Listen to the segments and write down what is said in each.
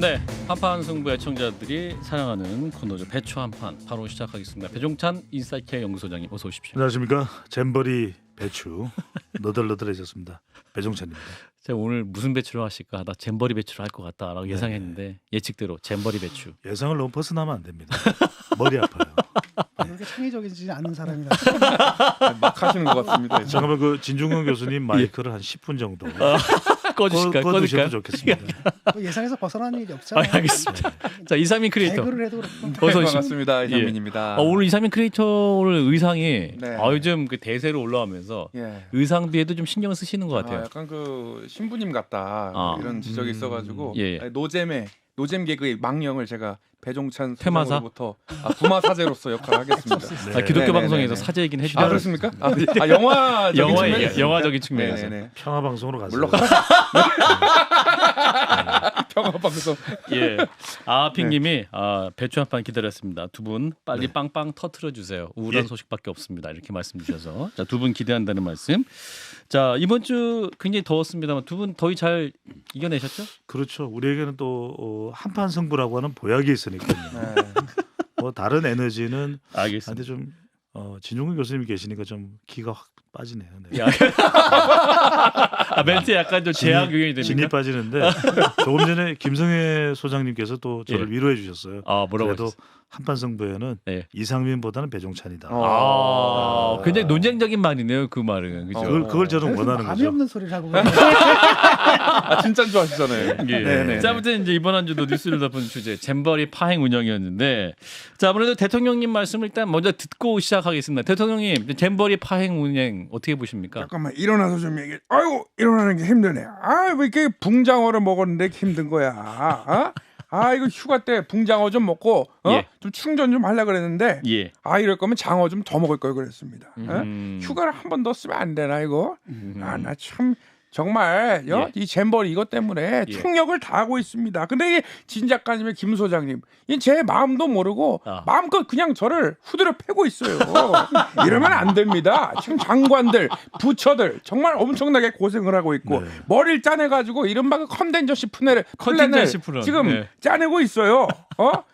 네, 한판 승부 애청자들이 사랑하는 코너죠. 배추 한판 바로 시작하겠습니다. 배종찬 인사이트의 연구소장님 어서 오십시오. 안녕하십니까. 잼버리 배추 너덜너덜해졌습니다. 배종찬입니다. 제가 오늘 무슨 배추를 하실까 하다 잼버리 배추를 할 것 같다라고 예상했는데 예측대로 잼버리 배추. 예상을 너무 벗어나면 안 됩니다. 머리 아파요. 그렇게 창의적이지 않은 사람이라 막 하시는 것 같습니다. 잠깐만 그 진중권 교수님 마이크를 한 10분 정도 꺼주실까요? 꺼두셔도 좋겠습니다. 예상에서 벗어난 일이 없잖아요. 알겠습니다. 자, 이상민 크리에이터. 개그를 해도 그렇고. 어서 오십시오. 반갑습니다. 이상민입니다. 오늘 이상민 크리에이터 오늘 의상이 네. 요즘 그 대세로 올라오면서 예. 의상비에도 좀 신경 쓰시는 것 같아요. 약간 그 신부님 같다 이런 지적이 있어가지고 예. 노잼 개그의 망령을 제가 배종찬 퇴마사? 소장으로부터 구마 사제로서 역할을 하겠습니다. 네. 기독교 네네네네. 방송에서 사제 얘기는 아 해주셔야 그렇습니까? 영화적인 영화적인 측면에서. 네네네. 평화 방송으로 가세요. 물론 평화 방송. 예. 핑님이 배추 한 판 기다렸습니다. 두 분 빨리 빵빵 터트려 주세요. 우울한 예. 소식밖에 없습니다. 이렇게 말씀 주셔서 자, 두 분 기대한다는 말씀. 자, 이번 주 굉장히 더웠습니다만 두 분 더위 잘 이겨내셨죠? 그렇죠. 우리에게는 또 한판 승부라고 하는 보약이 있으니까요. 네. 뭐 다른 에너지는 알겠습니다. 한데 좀 진중권 교수님이 계시니까 좀 기가 확 빠지네요. 네. 야. 멘트 약간 좀 제약 요인이 진이 됩니까? 빠지는데 조금 전에 김성애 소장님께서 또 저를 예. 위로해 주셨어요. 뭐라고 그래도 하셨어요? 한판 승부에는 네. 이상민보다는 배종찬이다. 굉장히 논쟁적인 말이네요. 그 말은. 그죠? 그걸 저는 원하는 감이 거죠. 없는 소리를 하고 진짜 좋아하시잖아요. 예. 네네. 자, 아무튼 이제 이번 한 주도 뉴스를 덮은 주제 잼버리 파행 운영이었는데, 자, 아무래도 대통령님 말씀을 일단 먼저 듣고 시작하겠습니다. 대통령님, 잼버리 파행 운영 어떻게 보십니까? 잠깐만 일어나서 좀 얘기해. 아이고 일어나는 게 힘드네. 왜 이렇게 붕장어를 먹었는데 힘든 거야? 이거 휴가 때 붕장어 좀 먹고 예. 좀 충전 좀 하려 그랬는데 예. 이럴 거면 장어 좀 더 먹을 걸 그랬습니다. 휴가를 한 번 더 쓰면 안 되나 이거? 나 참 정말 예. 이 잼버리 이것 때문에 예. 총력을 다하고 있습니다. 근데 이게 진 작가님의 김 소장님 제 마음도 모르고 마음껏 그냥 저를 후드려 패고 있어요. 이러면 안 됩니다. 지금 장관들, 부처들 정말 엄청나게 고생을 하고 있고 네. 머리를 짜내가지고 이른바 그 컨텐전시 플랜을 지금 네. 짜내고 있어요.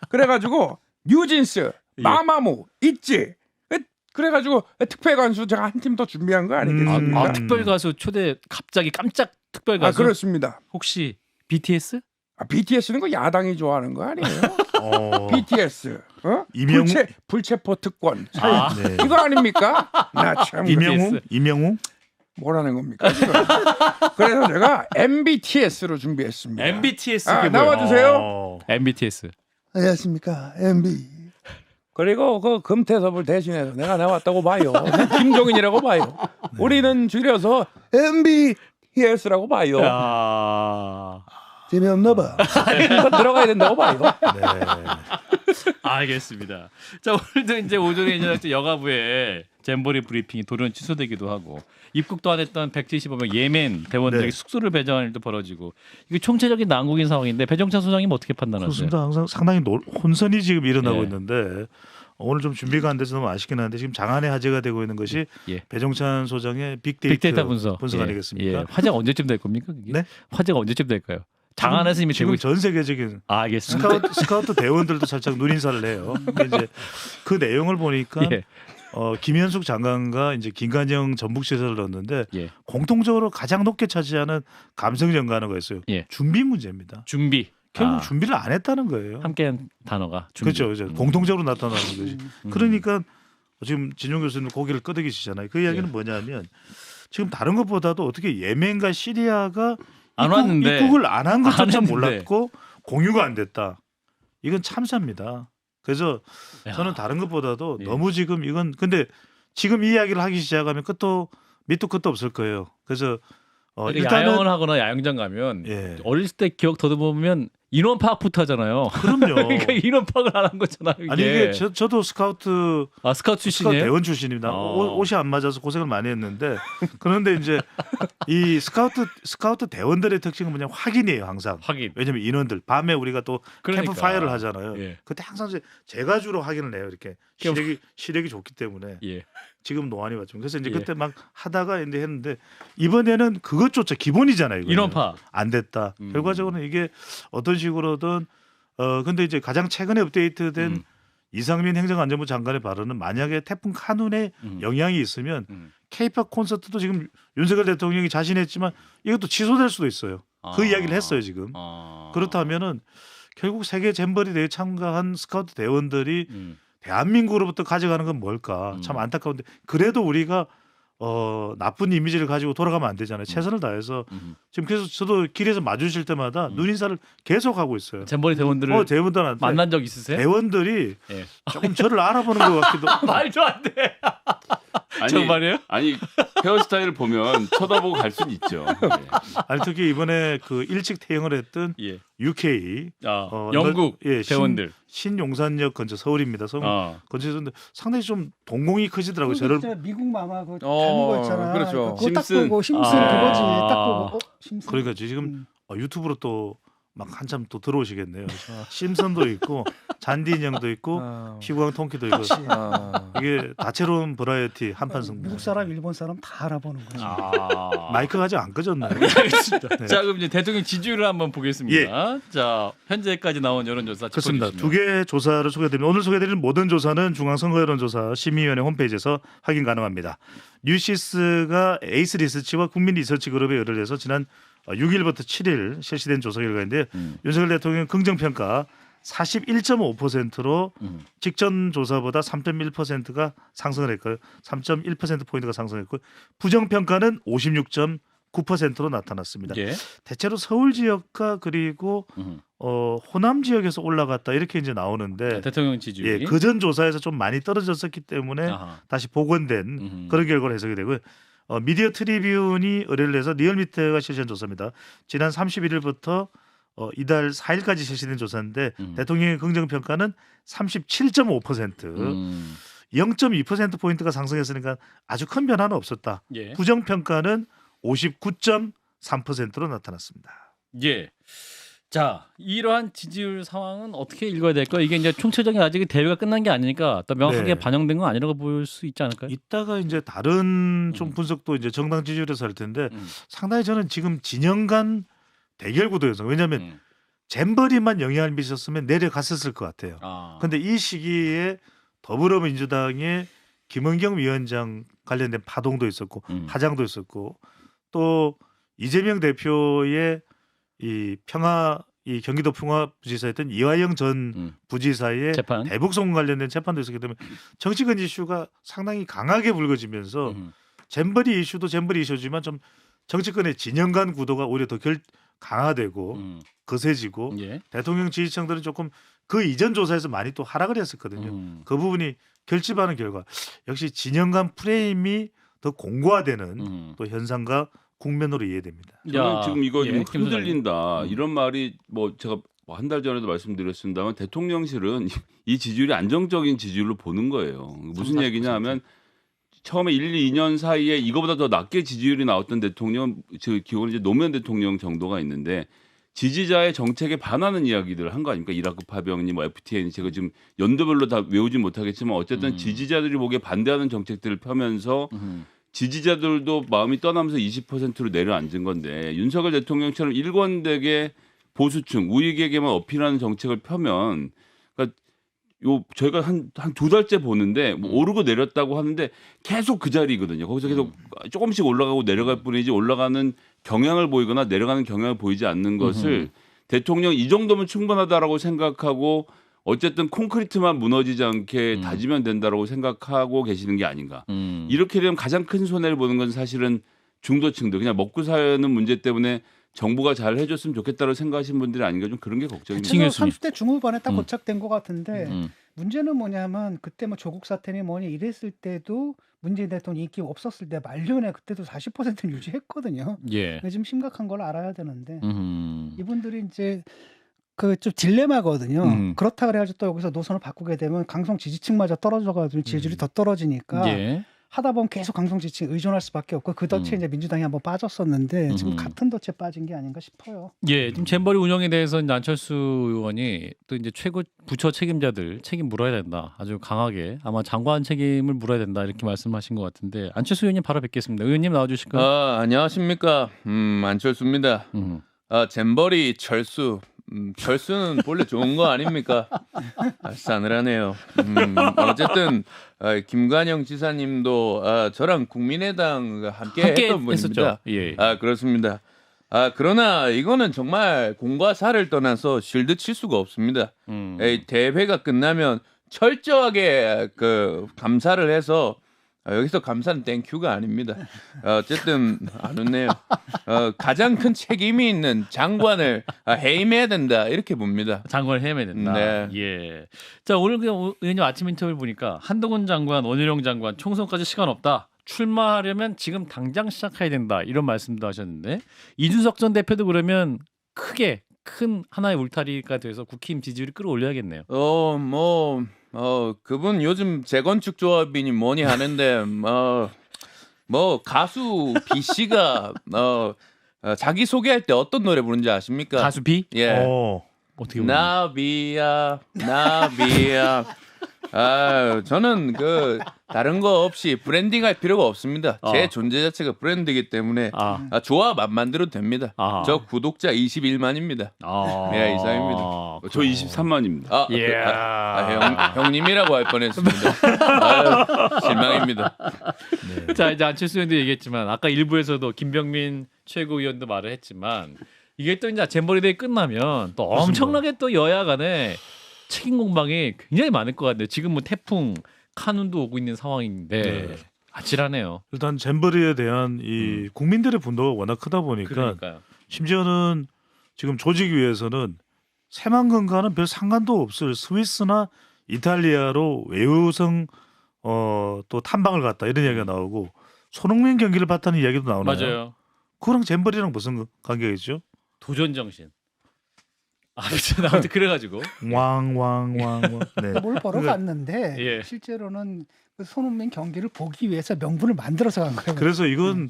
그래가지고 뉴진스, 마마무 있지. 그래가지고 특별 관수 제가 한 팀 더 준비한 거 아니겠습니까? 특별 가수 초대 갑자기 깜짝 특별 가수. 그렇습니다. 혹시 BTS? BTS는 그 야당이 좋아하는 거 아니에요? BTS, 이명웅? 불체포 특권, 네. 이거 아닙니까? 나 참 이명웅? 뭐라는 겁니까? 지금? 그래서 제가 MBTS로 준비했습니다. MBTS 나와주세요. MBTS. 안녕하십니까 MB. 그리고 그 금태섭을 대신해서 내가 나왔다고 봐요. 김종인이라고 봐요. 우리는 줄여서 MBTS라고 봐요. 재미없나 봐. 이거 들어가야 된다고 봐요. 네. 알겠습니다. 자, 오늘도 이제 오전에 이제 여가부에 잼버리 브리핑이 돌연 취소되기도 하고 입국도 안 했던 175명 예멘 대원들에게 네. 숙소를 배정하는 일도 벌어지고 이게 총체적인 난국인 상황인데 배종찬 소장님 어떻게 판단하세요? 그렇습니다. 항상 상당히 혼선이 지금 일어나고 예. 있는데 오늘 좀 준비가 안 돼서 너무 아쉽긴 한데 지금 장안의 화제가 되고 있는 것이 예. 배종찬 소장의 빅데이터 분석 예. 아니겠습니까? 예. 화제가 언제쯤 될 겁니까? 그게? 네? 화제가 언제쯤 될까요? 장안에서 이미 되고 지금 전 세계적인 알겠습니다. 스카우트 대원들도 살짝 눈인사를 해요. 근데 이제 그 내용을 보니까 예. 김현숙 장관과 이제 김관영 전북지사를 넣었는데 예. 공통적으로 가장 높게 차지하는 감성 연관어가 있어요. 예. 준비 문제입니다. 준비. 결국 준비를 안 했다는 거예요. 함께한 단어가 준비. 그렇죠. 공통적으로 나타나는 것이. 그러니까 지금 진용 교수님 고개를 끄덕이시잖아요. 그 이야기는 뭐냐면 지금 다른 것보다도 어떻게 예멘과 시리아가 안 왔는데. 입국을 안 한 것조차 안 했는데. 몰랐고 공유가 안 됐다. 이건 참사입니다. 그래서 야. 저는 다른 것보다도 예. 너무 지금 이건 근데 지금 이 이야기를 하기 시작하면 밑도 끝도 없을 거예요. 그래서 야영을 하거나 야영장 가면 예. 어렸을 때 기억 더듬으면 인원 파악부터 하잖아요. 그럼요. 그러니까 인원 파악을 안 한 거잖아요. 이게. 아니 이게 저도 스카우트 스카우트 출신이에요? 대원 출신입니다. 옷이 안 맞아서 고생을 많이 했는데 그런데 이제 이 스카우트 대원들의 특징은 뭐냐 확인이에요 항상. 확인. 왜냐면 인원들 밤에 우리가 또 그러니까. 캠프 파이어를 하잖아요. 예. 그때 항상 제가 주로 확인을 해요. 이렇게 시력이 좋기 때문에 예. 지금 노안이 왔죠. 그래서 이제 예. 그때 막 하다가 이제 했는데 이번에는 그것조차 기본이잖아요. 이거는. 인원 파악. 안 됐다. 결과적으로는 이게 어떤 식으로든 근데 이제 가장 최근에 업데이트된 이상민 행정안전부 장관의 발언은 만약에 태풍 카눈에 영향이 있으면 K-팝 콘서트도 지금 윤석열 대통령이 자신했지만 이것도 취소될 수도 있어요. 그 이야기를 했어요 지금. 그렇다면은 결국 세계 잼버리 대회에 참가한 스카우트 대원들이 대한민국으로부터 가져가는 건 뭘까? 참 안타까운데 그래도 우리가 나쁜 이미지를 가지고 돌아가면 안 되잖아요. 최선을 다해서 지금 그래서 저도 길에서 마주칠 때마다 눈인사를 계속 하고 있어요. 잼버리 대원들을 대원들한테 만난 적 있으세요? 대원들이 예. 조금 저를 알아보는 것 같기도. 말도 안 돼. 아니, 정말이에요? 아니 헤어스타일을 보면 쳐다보고 갈 수는 있죠. 네. 아니 특히 이번에 그 일찍 퇴영을 했던 예. UK 영국 대원들 신용산역 근처 서울입니다. 근처에서 상당히 좀 동공이 크시더라고요. 저를 미국 마마 그 닮은 거 있잖아. 그렇죠. 그거 딱 심슨. 보고 심슨 그거지. 딱 보고 심슨. 그러니까 지금 유튜브로 또 막 한참 또 들어오시겠네요. 심슨도 있고 잔디 인형도 있고 피구왕 통키도 있고 이게 다채로운 버라이어티 한판 승부. 미국 사람, 일본 사람 다 알아보는 거지. 마이크가 아직 안 꺼졌나요? 알겠습니다. 네. 자 그럼 이제 대통령 지지율을 한번 보겠습니다. 자 현재까지 나온 여론조사 그렇습니다. 짚어주시면. 두 개의 조사를 소개드립니다. 오늘 소개드리는 모든 조사는 중앙선거여론조사 심의위원회 홈페이지에서 확인 가능합니다. 뉴시스가 에이스 리서치와 국민리서치그룹에 의뢰를 해서 지난 6일부터 7일 실시된 조사 결과인데 윤석열 대통령 긍정평가 41.5%로 직전 조사보다 3.1%가 상승을 했고요. 3.1%포인트가 상승했고 부정평가는 56.9%로 나타났습니다. 예. 대체로 서울 지역과 그리고 호남 지역에서 올라갔다 이렇게 이제 나오는데 대통령 지지율이 그전 조사에서 좀 많이 떨어졌었기 때문에 아하. 다시 복원된 그런 결과로 해석이 되고요. 미디어 트리뷴이 의뢰를 해서 리얼미터가 실시한 조사입니다. 지난 31일부터 이달 4일까지 실시된 조사인데 대통령의 긍정평가는 37.5%, 0.2%포인트가 상승했으니까 아주 큰 변화는 없었다. 예. 부정평가는 59.3%로 나타났습니다. 예. 자 이러한 지지율 상황은 어떻게 읽어야 될까요? 이게 이제 총체적인 아직 대회가 끝난 게 아니니까 또 명확하게 네. 반영된 건 아니라고 볼 수 있지 않을까요? 이따가 이제 다른 좀 분석도 이제 정당 지지율에서 할 텐데 상당히 저는 지금 진영 간 대결 구도여서 왜냐하면 잼버리만 영향을 미쳤으면 내려갔었을 것 같아요. 근데 이 시기에 더불어민주당의 김은경 위원장 관련된 파동도 있었고 파장도 있었고 또 이재명 대표의 이 경기도 평화부지사였던 이화영 전 부지사의 재판? 대북송 관련된 재판도 있었기 때문에 정치권 이슈가 상당히 강하게 불거지면서 잼버리 이슈도 잼버리 이슈지만 좀 정치권의 진영 간 구도가 오히려 더 강화되고 거세지고 예. 대통령 지지층들은 조금 그 이전 조사에서 많이 또 하락을 했었거든요. 그 부분이 결집하는 결과 역시 진영 간 프레임이 더 공고화되는 또 현상과 국면으로 이해됩니다. 저는 지금 이거 예, 좀 김 흔들린다 이런 말이 뭐 제가 한 달 전에도 말씀드렸습니다만 대통령실은 이 지지율이 안정적인 지지율로 보는 거예요. 무슨 얘기냐 하면 처음에 1, 2년 사이에 이거보다 더 낮게 지지율이 나왔던 대통령, 즉 기본 이제 노무현 대통령 정도가 있는데 지지자의 정책에 반하는 이야기들을 한 거 아닙니까? 이라크 파병이 뭐 FTA니 제가 지금 연도별로 다 외우지 못하겠지만 어쨌든 지지자들이 보기에 반대하는 정책들을 펴면서 지지자들도 마음이 떠나면서 20%로 내려앉은 건데 윤석열 대통령처럼 일관되게 보수층 우익에게만 어필하는 정책을 펴면 그러니까 저희가 한 두 달째 보는데 뭐 오르고 내렸다고 하는데 계속 그 자리거든요. 거기서 계속 조금씩 올라가고 내려갈 뿐이지 올라가는 경향을 보이거나 내려가는 경향을 보이지 않는 것을 대통령 이 정도면 충분하다라고 생각하고 어쨌든 콘크리트만 무너지지 않게 다지면 된다라고 생각하고 계시는 게 아닌가. 이렇게 되면 가장 큰 손해를 보는 건 사실은 중도층들 그냥 먹고 사는 문제 때문에 정부가 잘 해줬으면 좋겠다고 생각하시는 분들이 아닌가 좀 그런 게 걱정입니다. 칭 30대 중후반에 딱 고착된 것 같은데 문제는 뭐냐면 그때 뭐 조국 사태니 뭐니 이랬을 때도 문재인 대통령 인기 없었을 때 말년에 그때도 40%는 유지했거든요. 예. 지금 심각한 걸 알아야 되는데 이분들이 이제 그 좀 딜레마거든요. 그렇다 그래가지고 또 여기서 노선을 바꾸게 되면 강성 지지층마저 떨어져가지고 지지율이 더 떨어지니까 예. 하다 보면 계속 강성 지지층 의존할 수밖에 없고 그 덫에 이제 민주당이 한번 빠졌었는데 지금 같은 덫에 빠진 게 아닌가 싶어요. 예, 지금 잼버리 운영에 대해서 이제 안철수 의원이 또 이제 최고 부처 책임자들 책임 물어야 된다. 아주 강하게 아마 장관 책임을 물어야 된다 이렇게 말씀하신 것 같은데 안철수 의원님 바로 뵙겠습니다. 의원님 나와주실까요? 안녕하십니까. 안철수입니다. 잼버리 철수 철수는 본래 좋은 거 아닙니까? 싸늘하네요. 어쨌든 김관영 지사님도 저랑 국민의당 함께 했던 분입니다. 했었죠. 예. 그렇습니다. 그러나 이거는 정말 공과 사를 떠나서 실드 칠 수가 없습니다. 대회가 끝나면 철저하게 그 감사를 해서 여기서 감사는 땡큐가 아닙니다. 어쨌든 안 웃네요. 가장 큰 책임이 있는 장관을 해임해야 된다 이렇게 봅니다. 장관을 해임해야 된다. 네. 예. 자 오늘 그냥 의원님 아침 인터뷰를 보니까 한동훈 장관, 원희룡 장관 총선까지 시간 없다. 출마하려면 지금 당장 시작해야 된다. 이런 말씀도 하셨는데 이준석 전 대표도 그러면 크게 큰 하나의 울타리가 돼서 국힘 지지율이 끌어올려야겠네요. 그분 요즘 재건축 조합이니 뭐니 하는데 가수 B 씨가 자기 소개할 때 어떤 노래 부르는지 아십니까? 가수 B? 예. 어떻게 부르는 나비야. 저는 다른 거 없이 브랜딩할 필요가 없습니다. 제 존재 자체가 브랜드이기 때문에 조합 안 만들어도 됩니다. 저 구독자 21만입니다. 네, 이상입니다. 저 23만입니다. 형님이라고 할 뻔했습니다. 실망입니다. 네. 자 이제 안철수 의원도 얘기했지만 아까 일부에서도 김병민 최고위원도 말을 했지만 이게 또 이제 잼버리데이 끝나면 또 엄청나게 또 여야 간에 책임 공방이 굉장히 많을 것 같네요. 지금 뭐 태풍 카눈도 오고 있는 상황인데 아찔하네요. 일단 잼버리에 대한 이 국민들의 분노가 워낙 크다 보니까 그러니까요. 심지어는 지금 조직위에서는 새만금과는 별 상관도 없을 스위스나 이탈리아로 외유성 또 탐방을 갔다 이런 이야기가 나오고 손흥민 경기를 봤다는 이야기도 나오나요? 맞아요. 그거랑 잼버리랑 무슨 관계가 있죠? 도전 정신. 그렇죠. 아무튼 그래가지고 왕. 네. 뭘 보러 갔는데 예. 실제로는 그 손흥민 경기를 보기 위해서 명분을 만들어서 간 거예요. 그래서 이건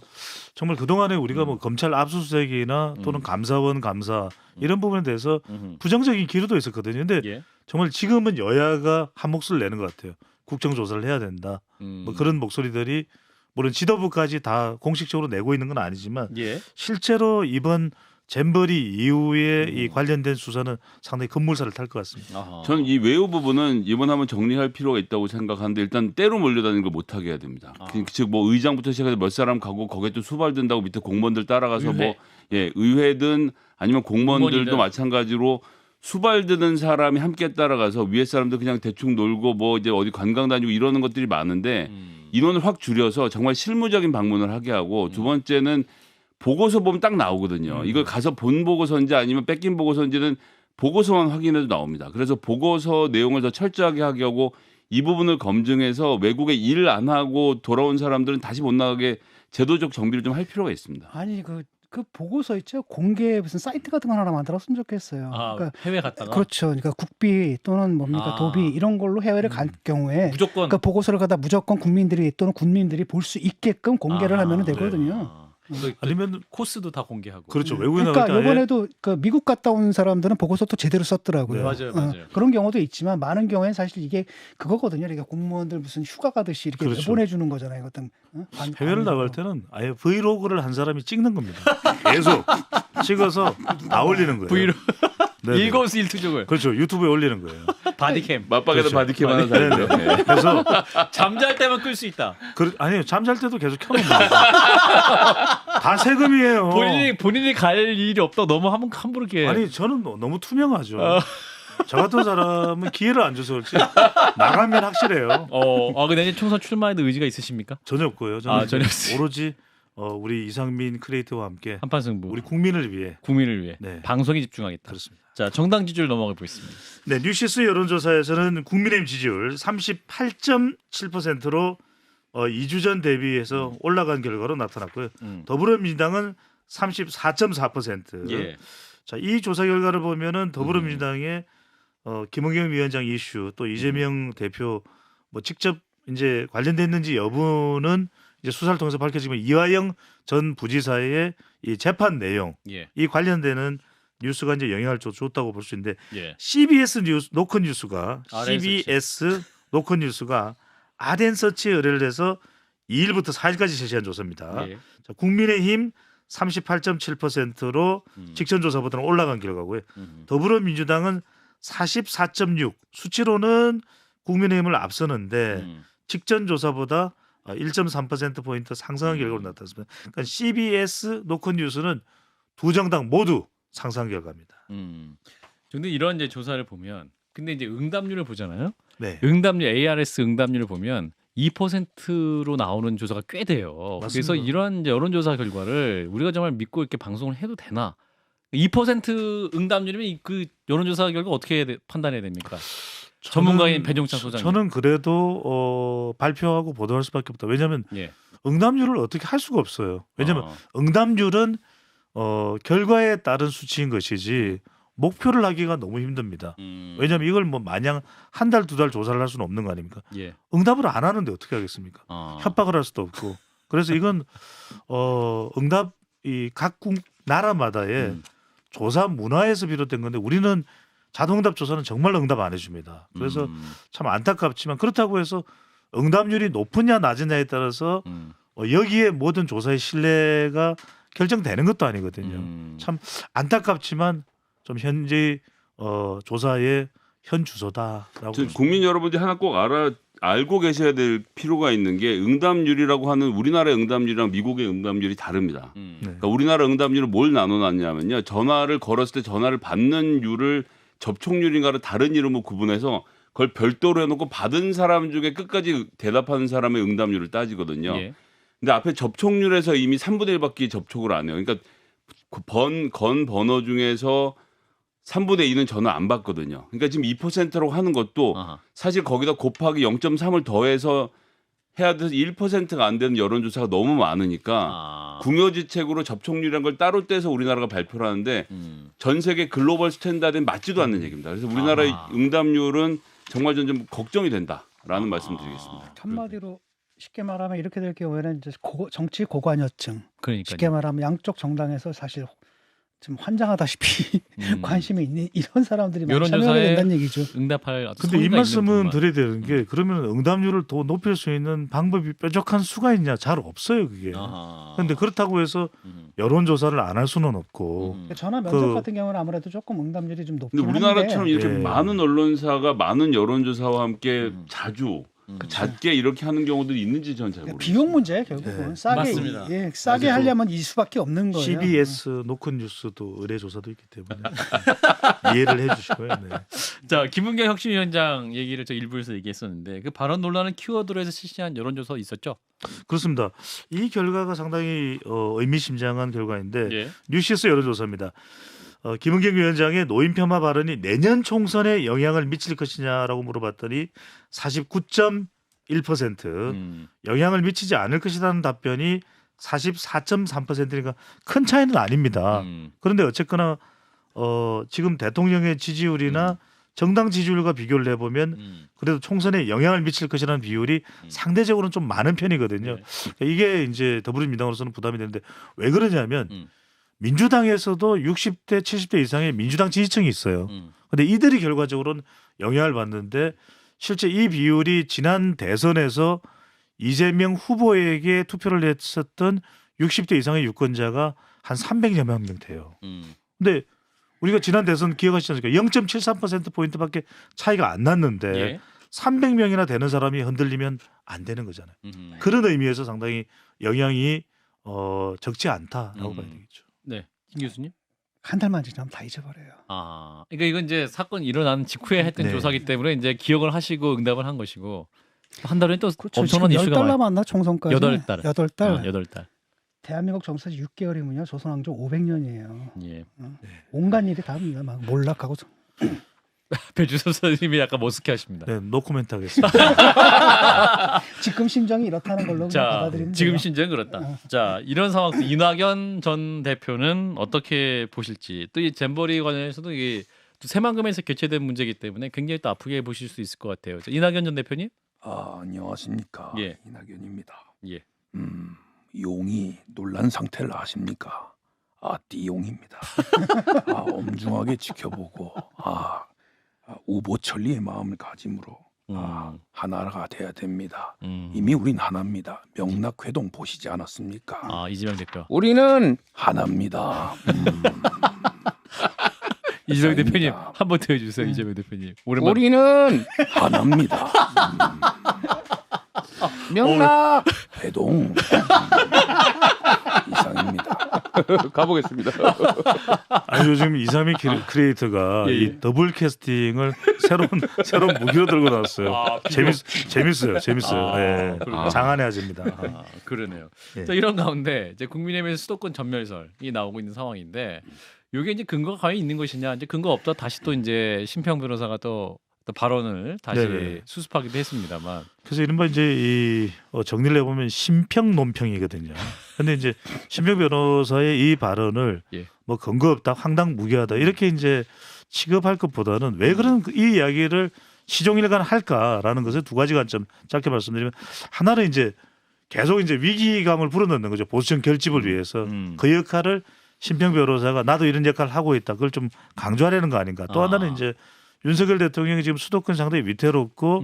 정말 그동안에 우리가 뭐 검찰 압수수색이나 또는 감사원 감사 이런 부분에 대해서 부정적인 기류도 있었거든요. 근데 예. 정말 지금은 여야가 한 목소리를 내는 것 같아요. 국정조사를 해야 된다. 뭐 그런 목소리들이 물론 지도부까지 다 공식적으로 내고 있는 건 아니지만 예. 실제로 이번 잼버리 이후에 이 관련된 수사는 상당히 급물살을 탈 것 같습니다. 저는 이 외유 부분은 이번 한번 정리할 필요가 있다고 생각하는데 일단 때로 몰려다니는 걸 못하게 해야 됩니다. 즉 뭐 의장부터 시작해서 몇 사람 가고 거기에 또 수발된다고 밑에 공무원들 따라가서 의회. 의회든 아니면 공무원들도 공무원이든. 마찬가지로 수발드는 사람이 함께 따라가서 위에 사람들 그냥 대충 놀고 뭐 이제 어디 관광 다니고 이러는 것들이 많은데 인원을 확 줄여서 정말 실무적인 방문을 하게 하고 두 번째는 보고서 보면 딱 나오거든요. 이걸 가서 본 보고서인지 아니면 뺏긴 보고서인지는 보고서만 확인해도 나옵니다. 그래서 보고서 내용을 더 철저하게 하게 하고 이 부분을 검증해서 외국에 일 안 하고 돌아온 사람들은 다시 못 나가게 제도적 정비를 좀 할 필요가 있습니다. 아니 그 보고서 있죠. 공개 무슨 사이트 같은 거 하나 만들었으면 좋겠어요. 그러니까 해외 갔다가 그렇죠. 그러니까 국비 또는 뭡니까 도비 이런 걸로 해외를 갈 경우에 무조건 그 보고서를 갖다 무조건 국민들이 또는 군민들이 볼 수 있게끔 공개를 하면 되거든요. 아니면 코스도 다 공개하고. 그렇죠. 외국에 나갈 때 그러니까 이번에도 그 미국 갔다 온 사람들은 보고서도 제대로 썼더라고요. 네, 맞아요. 그런 경우도 있지만 많은 경우에는 사실 이게 그거거든요. 그러니까 공무원들 무슨 휴가 가듯이 이렇게 그렇죠. 내보내주는 거잖아요. 어떤 해외를 나갈 때는 아예 브이로그를 한 사람이 찍는 겁니다. 계속 찍어서 다 올리는 거예요. 브이로그 네네. 일거수일투족을. 그렇죠. 유튜브에 올리는 거예요. 바디캠. 맞박에다 그렇죠. 바디캠 하나 달죠. 네네. 그래서 잠잘 때만 끌 수 있다. 아니요 잠잘 때도 계속 켜놓습니다. 다 세금이에요. 본인이 갈 일이 없다. 너무 함부로 이렇게. 아니 저는 너무 투명하죠. 저 같은 사람은 기회를 안 줘서 그렇지 나가면 확실해요. 근데 이제 총선 출마에도 의지가 있으십니까? 전혀 없고요. 저는 전혀 없어요. 오로지 우리 이상민 크리에이터와 함께 한판 승부. 우리 국민을 위해 네. 방송에 집중하겠다. 그렇습니다. 자, 정당 지지율 넘어가 보겠습니다. 네, 뉴시스 여론조사에서는 국민의힘 지지율 38.7%로 2주 전 대비해서 올라간 결과로 나타났고요. 더불어민주당은 34.4%. 예. 자, 이 조사 결과를 보면은 더불어민주당의 김은경 위원장 이슈 또 이재명 대표 뭐 직접 이제 관련됐는지 여부는 이제 수사를 통해서 밝혀지면 이화영 전 부지사의 이 재판 내용 이 관련되는 뉴스가 이제 영향을 줬다고 볼 수 있는데 CBS 뉴스 노컷뉴스가 아덴서치에 의뢰를 해서 2일부터 4일까지 실시한 조사입니다. 자, 국민의힘 38.7%로 직전 조사보다는 올라간 결과고요. 더불어민주당은 44.6 수치로는 국민의힘을 앞서는데 직전 조사보다 1.3% 포인트 상승한 결과로 나타났습니다. 그러니까 CBS, 노컷뉴스는 두 정당 모두 상승 결과입니다. 근데 이런 이제 조사를 보면, 근데 이제 응답률을 보잖아요. 네. 응답률 ARS 응답률을 보면 2%로 나오는 조사가 꽤 돼요. 맞습니다. 그래서 이런 이제 여론조사 결과를 우리가 정말 믿고 이렇게 방송을 해도 되나? 2% 응답률이면 그 여론조사 결과 어떻게 판단해야 됩니까? 전문가인 배종찬 소장님. 저는 그래도 발표하고 보도할 수밖에 없다. 왜냐하면 예. 응답률을 어떻게 할 수가 없어요. 왜냐하면 응답률은 결과에 따른 수치인 것이지 목표를 하기가 너무 힘듭니다. 왜냐하면 이걸 뭐 마냥 한 달, 두 달 조사를 할 수는 없는 거 아닙니까? 예. 응답을 안 하는데 어떻게 하겠습니까? 협박을 할 수도 없고. 그래서 이건 응답 이 각국 나라마다의 조사 문화에서 비롯된 건데 우리는 자동응답 조사는 정말 응답 안 해줍니다. 그래서 참 안타깝지만 그렇다고 해서 응답률이 높으냐 낮으냐에 따라서 여기에 모든 조사의 신뢰가 결정되는 것도 아니거든요. 참 안타깝지만 좀 현재 조사의 현 주소다라고. 국민 여러분들이 하나 꼭 알고 계셔야 될 필요가 있는 게 응답률이라고 하는 우리나라의 응답률이랑 미국의 응답률이 다릅니다. 그러니까 우리나라 응답률을 뭘 나눠놨냐면요. 전화를 걸었을 때 전화를 받는 율을 접촉률인가를 다른 이름으로 구분해서 그걸 별도로 해놓고 받은 사람 중에 끝까지 대답하는 사람의 응답률을 따지거든요. 예. 근데 앞에 접촉률에서 이미 3분의 1밖에 접촉을 안 해요. 그러니까 건 번호 중에서 3분의 2는 전화 안 받거든요. 그러니까 지금 2%라고 하는 것도 사실 거기다 곱하기 0.3을 더해서 해야 돼서 1%가 안 되는 여론조사가 너무 많으니까 궁여지책으로 접촉률이라는 걸 따로 떼서 우리나라가 발표를 하는데 전 세계 글로벌 스탠다드에 맞지도 않는 얘기입니다. 그래서 우리나라의 응답률은 정말 좀 걱정이 된다라는 말씀드리겠습니다. 한마디로 쉽게 말하면 이렇게 될 경우에는 이제 정치 고관여층, 그러니까요. 쉽게 말하면 양쪽 정당에서 사실 좀 환장하다시피 관심이 있는 이런 사람들이 많이 참여하게 된다는 얘기죠. 응답할. 근데 이 말씀은 드려야 되는 게 그러면 응답률을 더 높일 수 있는 방법이 뾰족한 수가 있냐? 잘 없어요 그게. 그런데 그렇다고 해서 여론조사를 안 할 수는 없고. 전화 면접 같은 경우는 아무래도 조금 응답률이 좀 높긴 근데 한데. 우리나라처럼 이렇게 예. 많은 언론사가 많은 여론조사와 함께 자주 잦게 이렇게 하는 경우들이 있는지 저는 잘 모르겠어요. 비용 문제 결국은 네. 싸게 맞습니다. 싸게 하려면 이 수밖에 없는 거예요. CBS 노컷뉴스도 의뢰조사도 있기 때문에 이해를 해주시고요. 네. 자, 김은경 혁신위원장 얘기를 저 일부에서 얘기했었는데 그 발언 논란은 키워드로 해서 실시한 여론조사 있었죠? 그렇습니다. 이 결과가 상당히 의미심장한 결과인데 예. 뉴시스 여론조사입니다. 김은경 위원장의 노인 폄하 발언이 내년 총선에 영향을 미칠 것이냐라고 물어봤더니 49.1%, 영향을 미치지 않을 것이라는 답변이 44.3%니까 큰 차이는 아닙니다. 그런데 어쨌거나 지금 대통령의 지지율이나 정당 지지율과 비교를 해보면 그래도 총선에 영향을 미칠 것이라는 비율이 상대적으로는 좀 많은 편이거든요. 네. 그러니까 이게 이제 더불어민주당으로서는 부담이 되는데 왜 그러냐면 민주당에서도 60대, 70대 이상의 민주당 지지층이 있어요. 그런데 이들이 결과적으로는 영향을 받는데 실제 이 비율이 지난 대선에서 이재명 후보에게 투표를 했었던 60대 이상의 유권자가 한 300여만 명 돼요. 근데 우리가 지난 대선 기억하시지 않습니까? 0.73%포인트밖에 차이가 안 났는데 예. 300명이나 되는 사람이 흔들리면 안 되는 거잖아요. 그런 의미에서 상당히 영향이 적지 않다라고 봐야 되겠죠. 네, 김 교수님. 한 달만 지나면 다 잊어버려요. 그러니까 이건 이제 사건 일어난 직후에 했던 네. 조사기 때문에 이제 기억을 하시고 응답을 한 것이고 한 달에 또 그렇죠. 엄청난 지금 이슈가 10달 남았나 총선까지? 8달. 8달. 8달. 대한민국 정치사 6개월이면요. 조선왕조 500년이에요. 예. 온갖 일이 다릅니다. 막 몰락하고. 배주섭 선생님이 약간 머쓱해 하십니다. 네, 노코멘트 하겠습니다. 지금 심정이 이렇다는 걸로 자, 받아들이면 지금 돼요. 심정은 그렇다. 자, 이런 상황에서 이낙연 전 대표는 어떻게 보실지, 또 이 잼버리 관련해서도 이게 또 새만금에서 개최된 문제이기 때문에 굉장히 또 아프게 보실 수 있을 것 같아요. 자, 이낙연 전 대표님? 안녕하십니까. 예. 이낙연입니다. 예. 용이 논란 상태를 아십니까? 띠용입니다. 엄중하게 지켜보고 우보천리의 마음을 가짐으로 하나가 돼야 됩니다. 이미 우린 하나입니다. 명락회동 보시지 않았습니까? 아, 이재명 대표. 우리는 하나입니다. 이재명 대표님 한 번 더 해주세요. 이재명 대표님. 오랜만에. 우리는 하나입니다. 명락회동 이상입니다. 가보겠습니다. 아니 요즘 이상민 크리에이터가 예, 예. 이 더블 캐스팅을 새로운 무기로 들고 나왔어요. 재밌어요. 예. 장안해야집니다. 그러네요. 예. 자, 이런 가운데 이제 국민의힘에서 수도권 전멸설이 나오고 있는 상황인데 이게 이제 근거가 과연 있는 것이냐, 이제 근거 없다 다시 또 이제 심평 변호사가 또 발언을 다시 네네. 수습하기도 했습니다만. 그래서 이른바 이제 이 정리를 해보면 심평 논평이거든요. 근데 이제 심평 변호사의 이 발언을 예. 뭐 근거 없다, 황당무계하다 이렇게 이제 취급할 것보다는 왜 그런 이 이야기를 시종일관 할까라는 것에 두 가지 관점 짧게 말씀드리면, 하나는 이제 계속 이제 위기감을 불어넣는 거죠. 보수정 결집을 위해서 그 역할을 심평 변호사가 나도 이런 역할을 하고 있다, 그걸 좀 강조하려는 거 아닌가. 또 하나는 이제 윤석열 대통령이 지금 수도권 상당히 위태롭고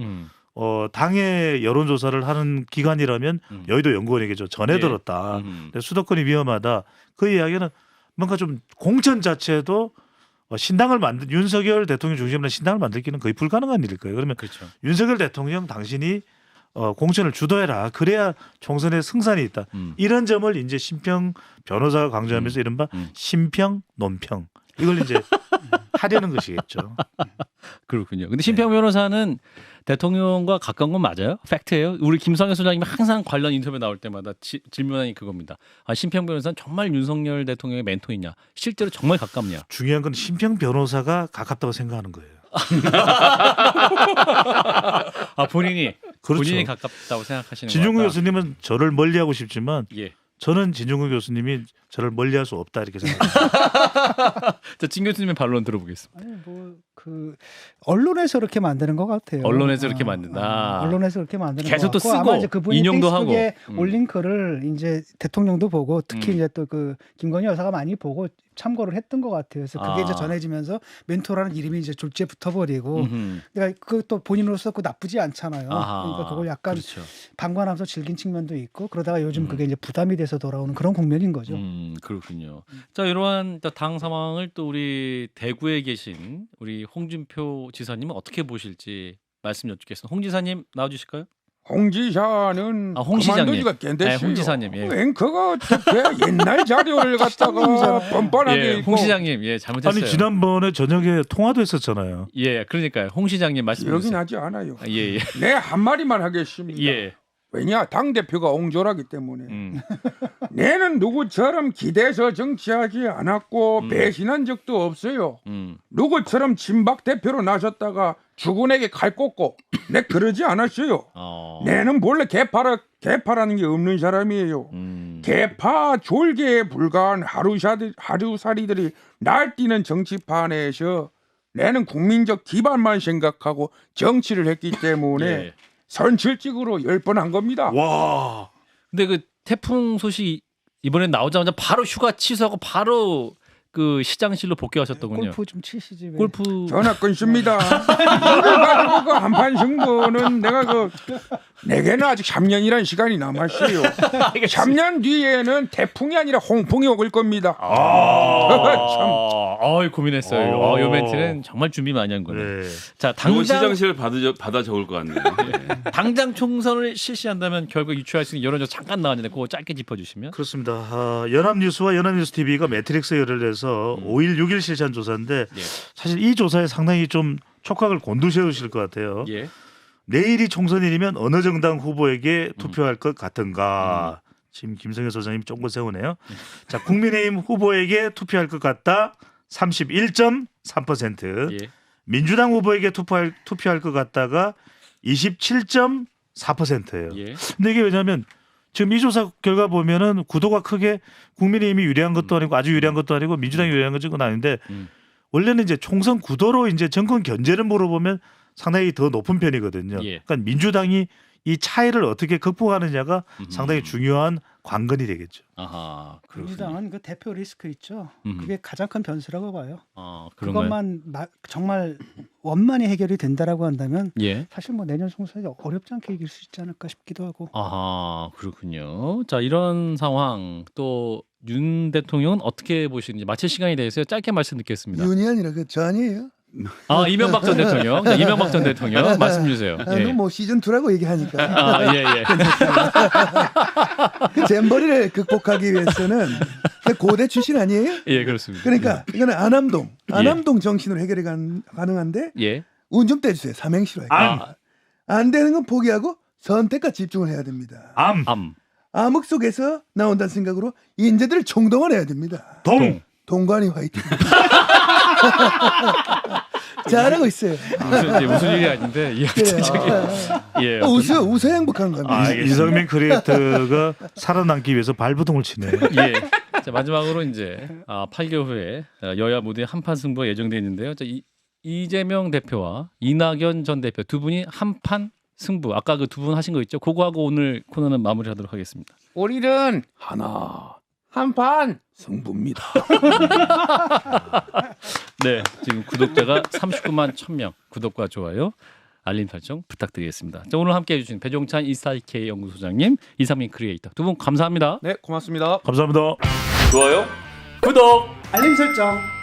당의 여론조사를 하는 기관이라면 여의도 연구원에게죠. 전해 들었다. 수도권이 위험하다. 그 이야기는 뭔가 좀 공천 자체도 신당을 윤석열 대통령 중심으로 신당을 만들기는 거의 불가능한 일일 거예요. 그러면 그렇죠. 윤석열 대통령 당신이 공천을 주도해라. 그래야 총선에 승산이 있다. 이런 점을 이제 심평 변호사가 강조하면서 이른바 심평 논평 이걸 이제 하려는 것이겠죠. 그렇군요. 근데 심평 변호사는 대통령과 가까운 건 맞아요? 팩트예요? 우리 김성애 소장님이 항상 관련 인터뷰 나올 때마다 질문하는 그겁니다. 아, 심평 변호사는 정말 윤석열 대통령의 멘토이냐? 실제로 정말 가깝냐? 중요한 건 심평 변호사가 가깝다고 생각하는 거예요. 아, 본인이 그렇죠. 본인이 가깝다고 생각하시는 거예요. 진중근 교수님은 저를 멀리하고 싶지만 예. 저는 진중근 교수님이 저를 멀리할 수 없다 이렇게 생각합니다. 자, 진 교수님의 반론 들어보겠습니다. 아니 뭐 그 언론에서 그렇게 만드는 것 같아요. 언론에서 그렇게 만든다. 언론에서 그렇게 만드는 계속 것 또 같고, 쓰고 아마 이제 그분이 인용도 페이스북에 하고. 올린 글을 이제 대통령도 보고 특히 이제 또 그 김건희 여사가 많이 보고 참고를 했던 것 같아요. 그래서 그게 이제 전해지면서 멘토라는 이름이 이제 졸지에 붙어버리고, 그러니까 그 또 본인으로서 그 나쁘지 않잖아요. 그러니까 그걸 약간 그렇죠. 방관하면서 즐긴 측면도 있고, 그러다가 요즘 그게 이제 부담이 돼서 돌아오는 그런 국면인 거죠. 그렇군요. 자, 이러한 당 상황을 또 우리 대구에 계신 우리 홍준표 지사님은 어떻게 보실지 말씀 여쭙겠습니다. 홍 지사님 나와주실까요? 홍 지사는 홍 시장님. 그만둔 지가 꽤 됐어요. 홍 지사님. 예. 앵커가 어떻게 옛날 자료를 갖다가 뻔뻔하게 예, 읽고. 홍 시장님, 예, 잘못했어요. 아니 지난번에 저녁에 통화도 했었잖아요. 예, 그러니까요. 홍 시장님 말씀. 기억이 나지 않아요. 예, 예. 내 한마디만 하겠습니다. 예. 왜냐? 당대표가 옹졸하기 때문에. 내는 누구처럼 기대서 정치하지 않았고 배신한 적도 없어요. 누구처럼 진박 대표로 나섰다가 주군에게 칼 꽂고 내 그러지 않았어요. 내는 본래 개파라는 게 없는 사람이에요. 개파 졸개에 불과한 하루살이들이 날뛰는 정치판에서 내는 국민적 기반만 생각하고 정치를 했기 때문에 예. 선출직으로 10번 한 겁니다. 와. 근데 그 태풍 소식 이번에 나오자마자 바로 휴가 취소하고 바로 그 시장실로 복귀하셨더군요. 골프 좀 치시지. 왜. 골프 전화 끊습니다. 이걸 가지고 그 한판 승부는 내가 내게는 아직 3년이라는 시간이 남았어요. 3년 뒤에는 태풍이 아니라 홍풍이 오길 겁니다. 참. 고민했어요. 요 멘트는 정말 준비 많이 한 거네. 네. 자, 당장 당장 시장실을 받아 적을 것 같네요. 당장 총선을 실시한다면 결국 유추할 수 있는 여론조사 잠깐 나왔는데 그거 짧게 짚어주시면. 그렇습니다. 연합뉴스와 연합뉴스 TV가 매트릭스 열을해서 5일, 6일 실시한 조사인데 예. 사실 이 조사에 상당히 좀 촉각을 곤두세우실 것 같아요. 예. 내일이 총선일이면 어느 정당 후보에게 투표할 것 같은가? 지금 김성애 소장님 쫑긋 세우네요. 자, 국민의힘 후보에게 투표할 것 같다 31.3%, 예. 민주당 후보에게 투표할 것 같다가 27.4%예요. 예. 근데 이게 왜냐하면 지금 이 조사 결과 보면은 구도가 크게 국민의힘이 유리한 것도 아니고 아주 유리한 것도 아니고 민주당이 유리한 것은 아닌데 원래는 이제 총선 구도로 이제 정권 견제를 물어보면 상당히 더 높은 편이거든요. 예. 그러니까 민주당이 이 차이를 어떻게 극복하느냐가 상당히 중요한 관건이 되겠죠. 아하, 그렇군요. 민주당은 그 대표 리스크 있죠. 음. 그게 가장 큰 변수라고 봐요. 그런가요? 그것만 정말 원만히 해결이 된다라고 한다면 예. 사실 뭐 내년 총선에 어렵지 않게 이길 수 있지 않을까 싶기도 하고. 아하, 그렇군요. 자, 이런 상황 또 윤 대통령은 어떻게 보시는지 마칠 시간이 돼서 짧게 말씀 듣겠습니다. 윤이 아니라 그 저 아니에요? 이명박 전 대통령. 네, 이명박 전 대통령 말씀 주세요. 아, 예. 뭐 시즌 2라고 얘기하니까 예, 예. 그 잼버리를 극복하기 위해서는 그 고대 출신 아니에요? 예, 그렇습니다. 그러니까 이거는 안암동 정신으로 해결이 가능한데 예. 운 좀 떼주세요. 삼행시로 해결. 안 되는 건 포기하고 선택과 집중을 해야 됩니다. 암, 암흑 속에서 나온다는 생각으로 인재들을 총동원해야 됩니다. 동관이 화이팅. 잘하고 있어요. 무슨 일이 아닌데 예. 예. 웃어 행복한 겁니다. 이성민 크리에이터가 살아남기 위해서 발부동을 치네요. 예. 자, 마지막으로 이제 8개월 후에 여야 모두의 한판 승부가 예정돼 있는데요. 자, 이재명 대표와 이낙연 전 대표 두 분이 한판 승부. 아까 그 두 분 하신 거 있죠? 그거 하고 오늘 코너는 마무리하도록 하겠습니다. 우리는 한판 승부입니다. 네, 지금 구독자가 39만 1,000명. 구독과 좋아요, 알림 설정 부탁드리겠습니다. 자, 오늘 함께해 주신 배종찬 인사이트K 연구소장님, 이상민 크리에이터 두 분 감사합니다. 네, 고맙습니다. 감사합니다. 좋아요. 구독. 알림 설정.